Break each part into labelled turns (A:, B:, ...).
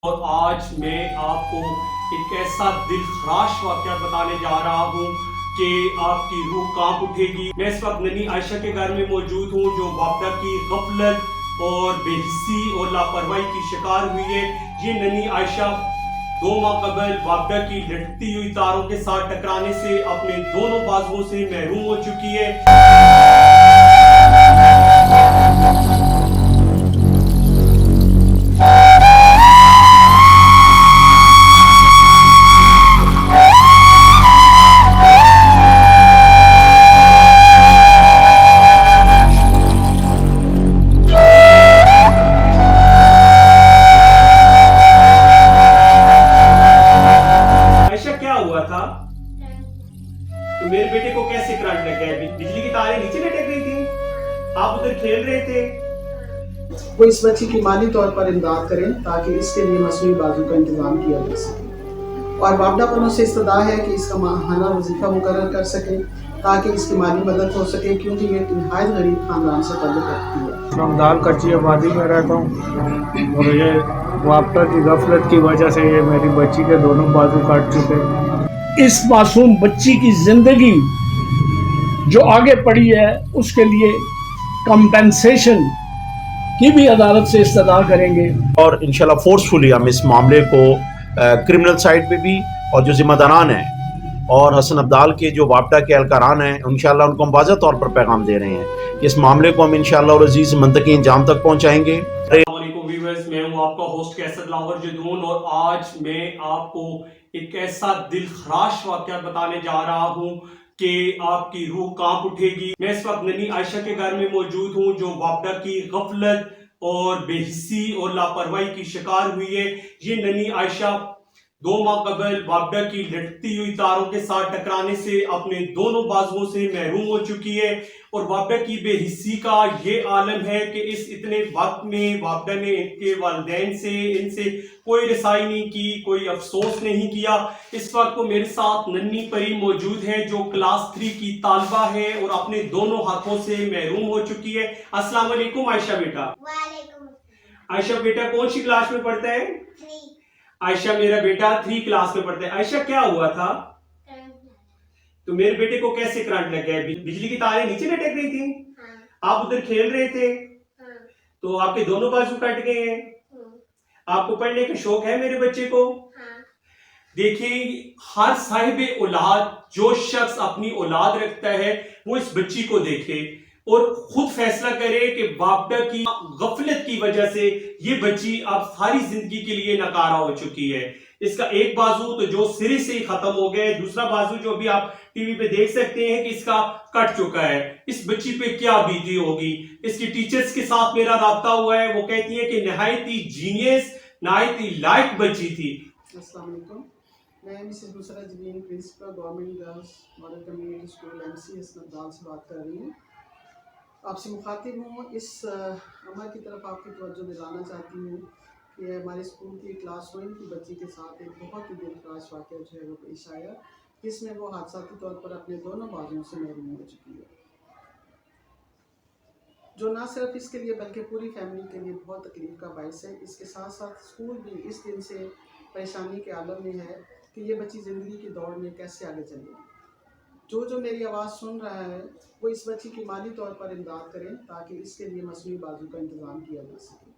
A: اور آج میں آپ کو ایک ایسا دل خراش واقعہ بتانے جا رہا ہوں کہ آپ کی روح کانپ اٹھے گی۔ میں اس وقت ننی عائشہ کے گھر میں موجود ہوں جو والدہ کی غفلت اور بے حسی اور لاپرواہی کی شکار ہوئی ہے۔ یہ ننی عائشہ 2 ماہ قبل والدہ کی لٹکتی ہوئی تاروں کے ساتھ ٹکرانے سے اپنے دونوں بازوؤں سے محروم ہو چکی ہے۔ تو میرے بیٹے کو کیسے کرنٹ لگ گیا؟ بجلی کی تاریں نیچے لٹک رہی تھی، آپ ادھر کھیل رہے تھے۔
B: وہ اس بچی کی مالی طور پر امداد کریں تاکہ اس کے لیے مصنوعی بازو کا انتظام کیا جا سکے، اور والدہ پر ان سے استدعا ہے کہ اس کا ماہانہ وظیفہ مقرر کر سکیں تاکہ اس کی مالی مدد ہو سکے، کیونکہ یہ نہایت غریب خاندان سے تعلق رکھتی ہے۔
C: رمضان کچی آبادی میں رہتا ہوں اور یہ والدہ کی غفلت کی وجہ سے یہ میری بچی کے دونوں بازو کاٹ چکے۔
D: اس معصوم بچی کی زندگی جو آگے پڑی ہے اس کے لیے کمپنسیشن کی بھی عدالت سے استدعا کریں گے،
E: اور انشاءاللہ فورسفلی ہم اس معاملے کو کرمنل سائڈ پہ بھی اور جو ذمہ داران ہیں اور حسن ابدال کے جو وابڈہ کے اہلکاران ہیں انشاءاللہ ان کو ہم واضح طور پر پیغام دے رہے ہیں کہ اس معاملے کو ہم انشاءاللہ اور عزیز منطقی انجام تک پہنچائیں گے۔
A: السلام علیکم ویورز، میں ہوں آپ کا ہوسٹ کیسر لاہور جدون، اور آج میں آپ کو ایک ایسا دل خراش واقعہ بتانے جا رہا ہوں کہ آپ کی روح کانپ اٹھے گی۔ میں اس وقت ننی عائشہ کے گھر میں موجود ہوں جو والدہ کی غفلت اور بے حسی اور لاپرواہی کی شکار ہوئی ہے۔ یہ ننی عائشہ 2 ماہ قبل والدہ کی لٹکتی ہوئی تاروں کے ساتھ ٹکرانے سے اپنے دونوں بازوؤں سے محروم ہو چکی ہے، اور والدہ کی بے حسی کا یہ عالم ہے کہ اس اتنے وقت میں والدہ نے ان کے والدین سے ان سے کوئی رسائی نہیں کی، کوئی افسوس نہیں کیا۔ اس وقت وہ میرے ساتھ ننی پری موجود ہے جو کلاس 3 کی طالبہ ہے اور اپنے دونوں ہاتھوں سے محروم ہو چکی ہے۔ السلام علیکم عائشہ بیٹا۔
F: وعلیکم
A: عائشہ بیٹا کون سی کلاس میں پڑھتا ہے؟
F: 3
A: عائشہ میرا بیٹا 3 کلاس میں پڑھتا ہے۔ عائشہ کیا ہوا تھا؟ تو میرے بیٹے کو کیسے کرنٹ لگ گیا؟ بجلی کی تاریں نیچے لٹک رہی تھی، آپ ادھر کھیل رہے تھے، تو آپ کے دونوں بازو کٹ گئے ہیں۔ آپ کو پڑھنے کا شوق ہے میرے بچے کو؟ دیکھیں، ہر صاحب اولاد جو شخص اپنی اولاد رکھتا ہے وہ اس بچی کو دیکھے اور خود فیصلہ کرے کہ والدہ کی غفلت کی وجہ سے یہ بچی اب ساری زندگی کے لیے ناکارہ ہو چکی ہے۔ اس کا ایک بازو تو جو سرے سے ہی ختم ہو گیا ہے، دوسرا بازو جو بھی آپ ٹی وی پہ دیکھ سکتے ہیں کہ اس کا کٹ چکا ہے۔ اس بچی پہ کیا بیتی ہوگی؟ اس کی ٹیچرز کے ساتھ میرا رابطہ ہوا ہے، وہ کہتی ہیں کہ نہایت ہی جینیس، نہایت ہی لائق بچی تھی۔
B: السلام علیکم، میں Mrs Nusrat Jabeen principal government girls model community school MC Hasan Abdal سے بات کر رہی ہوں۔ آپ سے مخاطب ہوں، اس عمل کی طرف آپ کی توجہ دلانا چاہتی ہوں کہ ہمارے اسکول کی کلاس 1 کی بچی کے ساتھ ایک بہت ہی دل خراش واقعہ جو ہے وہ پیش آیا، جس میں وہ حادثاتی طور پر اپنے دونوں بازوؤں سے محروم ہو چکی ہے، جو نہ صرف اس کے لیے بلکہ پوری فیملی کے لیے بہت تکلیف کا باعث ہے۔ اس کے ساتھ ساتھ اسکول بھی اس دن سے پریشانی کے عالم میں ہے کہ یہ بچی زندگی کی دوڑ میں کیسے آگے چلے گی۔ جو میری آواز سن رہا ہے وہ اس بچی کی مالی طور پر امداد کریں تاکہ اس کے لیے مصنوعی بازو کا انتظام کیا جا سکے،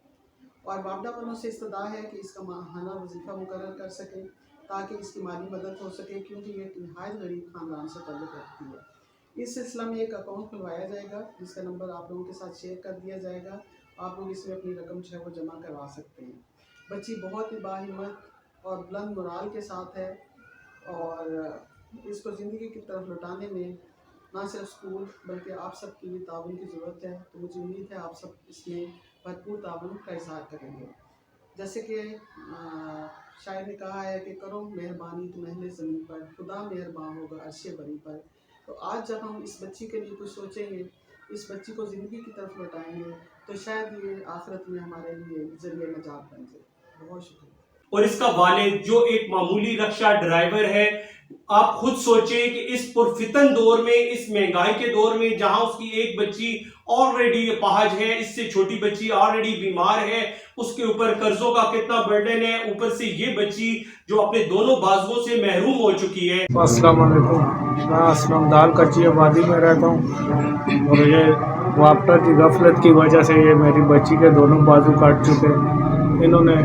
B: اور والدہ پر ان سے استدعا ہے کہ اس کا ماہانہ وظیفہ مقرر کر سکیں تاکہ اس کی مالی مدد ہو سکے، کیونکہ یہ نہایت غریب خاندان سے تعلق رکھتی ہے۔ اس سلسلہ میں ایک اکاؤنٹ کھلوایا جائے گا جس کا نمبر آپ لوگوں کے ساتھ شیئر کر دیا جائے گا، آپ لوگ اس میں اپنی رقم جو ہے وہ جمع کروا سکتے ہیں۔ بچی بہت ہی باہمت اور بلند مرال کے ساتھ ہے، اور اس کو زندگی کی طرف لوٹانے میں نہ صرف اسکول بلکہ آپ سب کی بھی تعاون کی ضرورت ہے، تو مجھے امید ہے آپ سب اس میں بھرپور تعاون کا اظہار کریں گے۔ جیسے کہ شاعر نے کہا ہے کہ کرو مہربانی تم اہل زمین پر، خدا مہربان ہوگا عرش بری پر۔ تو آج جب ہم اس بچی کے لیے کچھ سوچیں گے، اس بچی کو زندگی کی طرف لوٹائیں گے، تو شاید یہ آخرت میں ہمارے لیے ذریعہ نجات بن جائے۔ بہت شکریہ۔
A: اور اس کا والد جو ایک معمولی رکشہ ڈرائیور ہے، آپ خود سوچیں کہ اس پرفتن دور میں، اس مہنگائی کے دور میں، جہاں اس کی ایک بچی ऑलरेडी अपाहज है, इससे छोटी बच्ची ऑलरेडी बीमार है, उसके ऊपर कर्जों का कितना बर्डन है, ऊपर से ये बच्ची जो अपने दोनों बाजुओं से महरूम हो चुकी है।
C: अस्सलाम वालेकुम। मैं हसन अब्दाल कच्ची आबादी में रहता हूँ और ये वापटा की गफलत की वजह से ये मेरी बच्ची के दोनों बाजू काट चुके। इन्होंने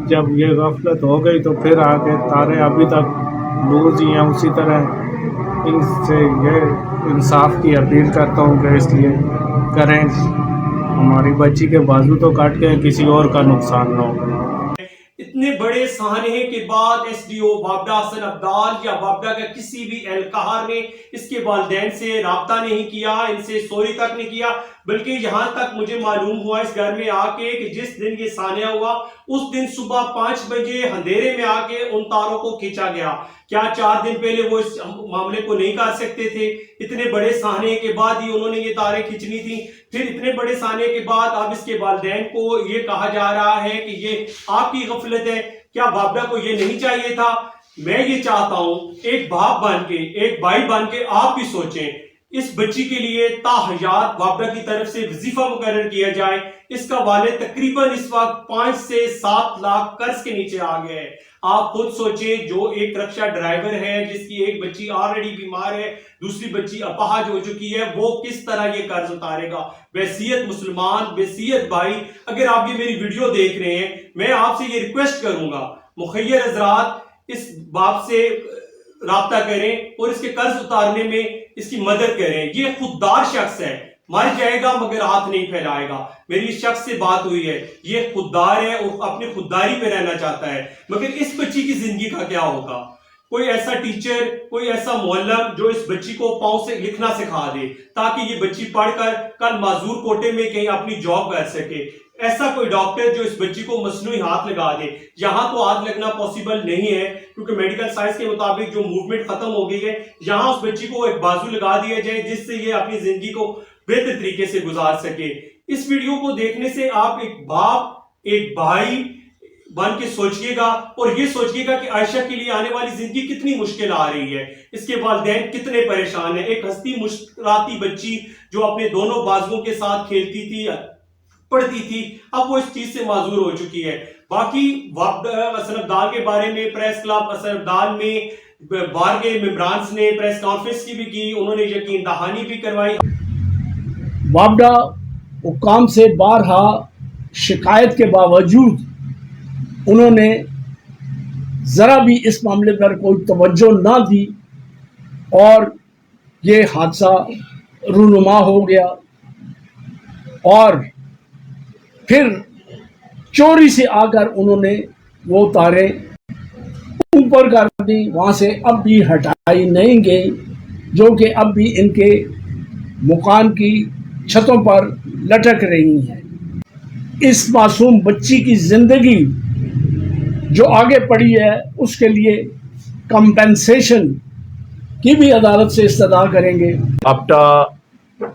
C: जब ये गफलत हो गई तो फिर आके तारे अभी तक लूज ही हैं उसी तरह। इनसे ये इंसाफ की अपील करता हूँ कि इसलिए करें, हमारी बच्ची के बाजू तो काट के किसी और का नुकसान ना हो।
A: इतने बड़े सहाने के बाद एसडीओ वापडा हसन अब्दाल या वापडा का किसी भी एहलकार ने इसके वालिदैन से राब्ता नहीं किया, इनसे सॉरी तक नहीं किया, बल्कि यहाँ तक मुझे मालूम हुआ इस घर में आके कि जिस दिन ये सानिया हुआ उस दिन सुबह 5 बजे अंधेरे में आके उन तारों को खींचा गया। क्या 4 दिन पहले वो इस मामले को नहीं कर सकते थे? इतने बड़े साने के बाद ही उन्होंने ये तारें खींचनी थी। फिर इतने बड़े साने के बाद अब इसके वालिदैन को ये कहा जा रहा है कि ये आपकी गफलत है। क्या वापडा को ये नहीं चाहिए था? मैं ये चाहता हूं एक बाप बन के, एक भाई बन के आप भी सोचें, इस बच्ची के लिए ताहयात वापडा की तरफ से वजीफा मुकर्रर किया जाए। इसका वालिद तकरीबन इस वक्त 5 से 7 लाख कर्ज के नीचे आ गया है। आप खुद सोचें, जो एक रिक्शा ड्राइवर है जिसकी एक बच्ची ऑलरेडी बीमार है, दूसरी बच्ची अपाहज हो चुकी है, वो किस तरह ये कर्ज उतारेगा? वसीयत मुसलमान, वसीयत भाई, अगर आप ये मेरी वीडियो देख रहे हैं, मैं आपसे ये रिक्वेस्ट करूंगा, मुखय्यर हजरात इस बाप से राब्ता करें और इसके कर्ज उतारने में इसकी मदद करें। ये खुददार शख्स है, मर जाएगा मगर हाथ नहीं फैलाएगा। मेरी इस शख्स से बात हुई है, ये खुददार है और अपनी खुददारी पे रहना चाहता है, मगर इस बच्ची की जिंदगी का क्या होगा? कोई ऐसा टीचर, कोई ऐसा मुअल्लिम जो इस बच्ची को पाँव से लिखना सिखा दे ताकि ये बच्ची पढ़कर कल माजूर कोटे में कहीं अपनी जॉब कर सके। ऐसा कोई डॉक्टर जो इस बच्ची को मसनूई हाथ लगा दे। यहाँ तो हाथ लगना पॉसिबल नहीं है क्योंकि मेडिकल साइंस के मुताबिक जो मूवमेंट खत्म हो गई है। यहाँ उस बच्ची को एक बाजू लगा दिया जाए जिससे ये अपनी जिंदगी को बेहतर तरीके से गुजार सके। इस वीडियो को देखने से आप एक बाप, एक भाई बन के सोचिएगा और ये सोचिएगा कि आयशा के लिए आने वाली जिंदगी कितनी मुश्किल आ रही है, इसके वालिदैन कितने परेशान हैं। एक हंसती मुस्कुराती बच्ची जो अपने दोनों बाजुओं के साथ खेलती थी, पढ़ती थी, अब वो इस चीज से माजूर हो चुकी है। बाकी हसन अब्दाल के बारे में प्रेस क्लब हसन अब्दाल में बार के मेंबरान ने प्रेस कॉन्फ्रेंस की भी की, उन्होंने यकीन दहानी भी करवाई।
D: वापडा हुक्काम से बारहा शिकायत के बावजूद उन्होंने जरा भी इस मामले पर कोई तवज्जो ना दी और ये हादसा रूनुमा हो गया और फिर चोरी से आकर उन्होंने वो तारें ऊपर कर दी, वहां से अब भी हटाई नहीं गई, जो कि अब भी इनके मकान की छतों पर लटक रही हैं। इस मासूम बच्ची की जिंदगी जो आगे पड़ी है उसके लिए कंपेंसेशन की भी अदालत से इस्तदा करेंगे।
E: वापटा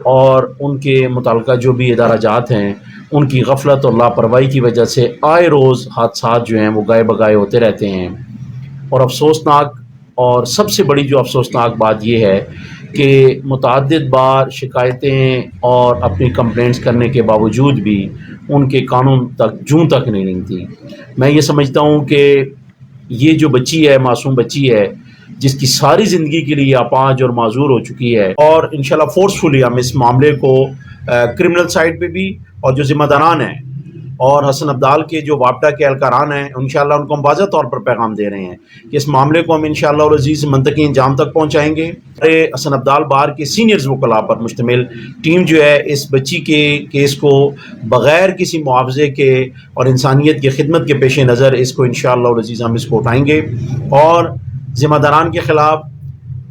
E: और उनके मुताल्लिका जो भी इदारा जात हैं उनकी गफलत और लापरवाही की वजह से आए रोज़ हादसा जो हैं वो गाए बगाए होते रहते हैं। और अफसोसनाक और सबसे बड़ी जो अफसोसनाक बात यह है कि मुतअद्दिद बार शिकायतें और अपनी कंप्लेंट्स करने के बावजूद भी उनके कानून तक जूं तक नहीं थी। मैं ये समझता हूँ कि ये जो बच्ची है, मासूम बच्ची है, जिसकी सारी ज़िंदगी के लिए अपाहज और माजूर हो चुकी है, और इंशाल्लाह फोर्सफुली हम इस मामले को क्रिमिनल साइड पे भी और जो ज़िम्मेदारान हैं और हसन अब्दाल के जो वापटा के एहलकारान हैं इंशाल्लाह उनको हम वाज़ह तौर पर पैगाम दे रहे हैं कि इस मामले को हम इंशाल्लाह और अज़ीज़ मंतकी इंजाम तक पहुँचाएँगे। हसन अब्दाल बार के सीनियर्स वकला पर मुश्तमिल टीम जो है इस बच्ची के केस को बग़ैर किसी मुआवजे के और इंसानियत की खिदमत के पेश नज़र इसको इंशाल्लाह और अज़ीज़ हम इसको उठाएँगे और ज़िम्मेदारान के ख़िलाफ़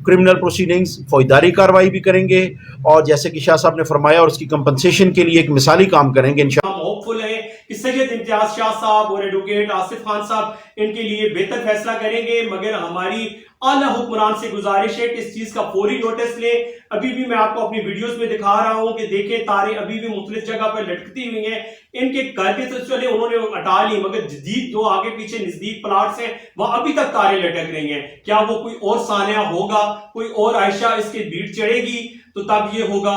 E: क्रिमिनल प्रोसीडिंग्स फौजदारी कार्रवाई भी करेंगे और जैसे कि शाह साहब ने फरमाया और उसकी कंपनसेशन के लिए एक मिसाली काम करेंगे। इंशाअल्लाह
A: हम होपफुल हैं कि सैयद इम्तियाज शाह साहब और एडवोकेट आसिफ खान साहब इनके लिए बेहतर फैसला करेंगे, मगर हमारी आला हुक्मरान से गुजारिश है कि इस चीज का फौरी नोटिस लें। अभी भी मैं आपको अपनी वीडियोस में दिखा रहा हूं कि देखें तारें अभी भी मुख्तलिफ जगह पर लटकती हुई हैं। इनके घर के सिलसिले उन्होंने हटा ली, मगर जदीद जो आगे पीछे नजदीक प्लाट्स हैं वहां अभी तक तारें लटक रही हैं। क्या वो कोई और सानिया होगा, कोई और आयशा इसके बीट चढ़ेगी तो तब ये होगा।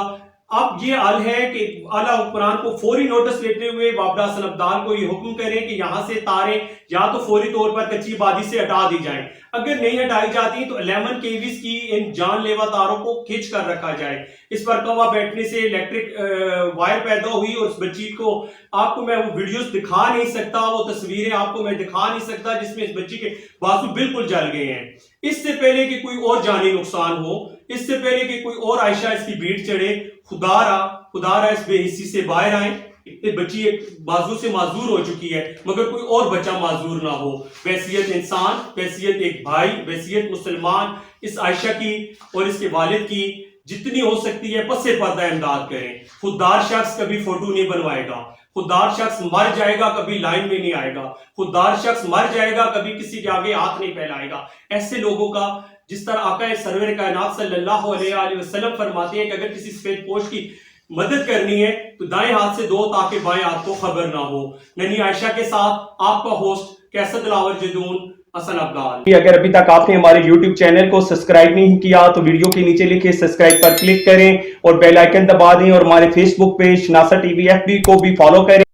A: अब ये हल है कि आला हुक्मरान को फौरी नोटिस लेते हुए वापडा हसन अब्दाल को ये हुक्म करें कि यहाँ से तारें या तो फौरी तौर पर कच्ची आबादी से हटा दी जाएं, अगर नहीं हटाई जाती तो 11 केवीज की इन जानलेवा तारों को खींच कर रखा जाए। इस पर कवा बैठने से इलेक्ट्रिक वायर पैदा हुई और उस बच्ची को, आपको मैं वो वीडियोस दिखा नहीं सकता, वो तस्वीरें आपको मैं दिखा नहीं सकता जिसमें इस बच्ची के बाजू बिल्कुल जल गए हैं। इससे पहले कि कोई और जानी नुकसान हो, इससे पहले कि कोई और आयशा इसकी भीड़ चढ़े, खुदारा इस बेहिस्सी से बाहर आए। ये बच्ची एक बाजू से माजूर हो चुकी है, मगर कोई और बच्चा माजूर ना हो। वैसियत इंसान, वैसियत एक भाई, वैसियत मुसलमान इस आयशा की और इसके वालिद की जितनी हो सकती है पसे पर्दा इमदाद करें। खुददार शख्स कभी फोटो नहीं बनवाएगा, खुददार शख्स मर जाएगा कभी लाइन में नहीं आएगा, खुददार शख्स मर जाएगा कभी किसी के आगे हाथ नहीं फैलाएगा। ऐसे लोगों का, जिस तरह आका सरवर कायनात सल्लल्लाहु अलैहि वसल्लम फरमाते हैं कि अगर किसी सफेद पोश की मदद करनी है तो दाएं हाथ से दो ताकि बाएं हाथ को खबर ना हो। ननी आयशा के साथ आपका होस्ट कैसर दिलावर जदून हसन अब्दाल। अगर अभी तक आपने हमारे YouTube चैनल को सब्सक्राइब नहीं किया तो वीडियो के नीचे लिखे सब्सक्राइब पर क्लिक करें और बेल आइकन दबा दें, और हमारे Facebook पेज नासर टीवी FB को भी फॉलो करें।